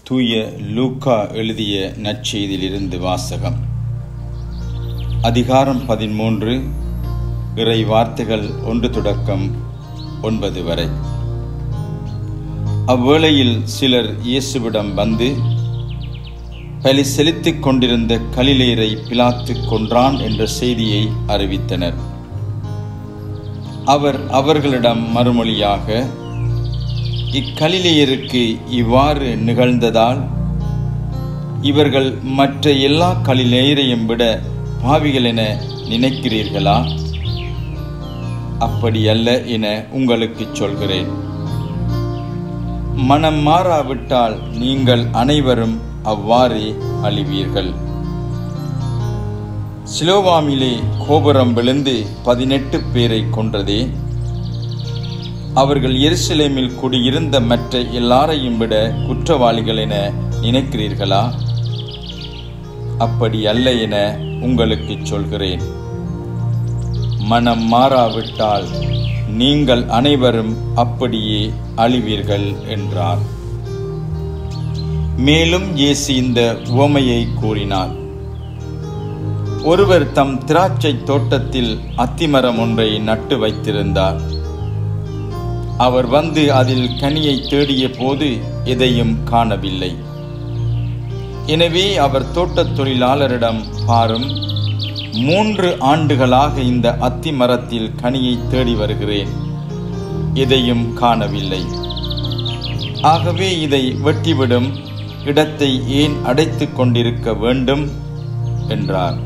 தூய லூக்கா எழுதிய நற்செய்தியிலிருந்து வாசகம். அதிகாரம் 13, இறை வார்த்தைகள் 1 தொடக்கம் 9 வரை. அவ்வேளையில் சிலர் இயேசுவிடம் வந்து, பலி செலுத்திக் கொண்டிருந்த கலிலேயரை பிலாத்து கொன்றான் என்ற செய்தியை அறிவித்தனர். அவர் அவர்களிடம் மறுமொழியாக, இக்கலிலேயருக்கு இவ்வாறு நிகழ்ந்ததால் இவர்கள் மற்ற எல்லா கலிலேயரையும் விட பாவிகள் என நினைக்கிறீர்களா? அப்படி அல்ல என உங்களுக்கு சொல்கிறேன். மனம் மாறாவிட்டால் நீங்கள் அனைவரும் அவ்வாறே அழிவீர்கள். சிலோவாமிலே கோபுரம் விழுந்து 18 பேரை கொன்றதே, அவர்கள் எருசலேமில் குடியிருந்த மற்ற எல்லாரையும் விட குற்றவாளிகள் என நினைக்கிறீர்களா? அப்படி அல்ல என உங்களுக்கு சொல்கிறேன். மனம் மாறாவிட்டால் நீங்கள் அனைவரும் அப்படியே அழிவீர்கள் என்றார். மேலும் இயேசு இந்த உவமையை கூறினார். ஒருவர் தம் திராட்சை தோட்டத்தில் அத்திமரம் ஒன்றை நட்டு வைத்திருந்தார். அவர் வந்து அதில் கனியை தேடிய போது எதையும் காணவில்லை. எனவே அவர் தோட்டத் தொழிலாளரிடம், பாரும், 3 ஆண்டுகளாக இந்த அத்தி மரத்தில் கனியை தேடி வருகிறேன், எதையும் காணவில்லை. ஆகவே இதை வெட்டிவிடும், இடத்தை ஏன் அடைத்து கொண்டிருக்க வேண்டும் என்றார்.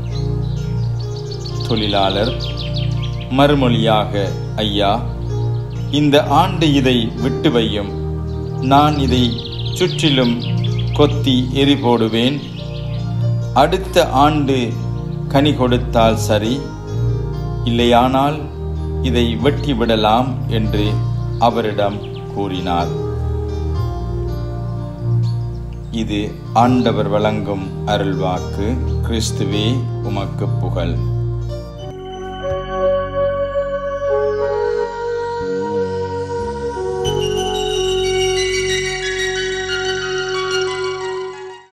தொழிலாளர் மறுமொழியாக, ஐயா, இந்த ஆண்டு இதை விட்டு வையும். நான் இதை சுற்றிலும் கொத்தி எரி போடுவேன். அடுத்த ஆண்டு கனி கொடுத்தால் சரி, இல்லையானால் இதை வெட்டி விடலாம் என்று அவரிடம் கூறினார். இது ஆண்டவர் வழங்கும் அருள்வாக்கு. கிறிஸ்துவே உமக்கு புகழ்.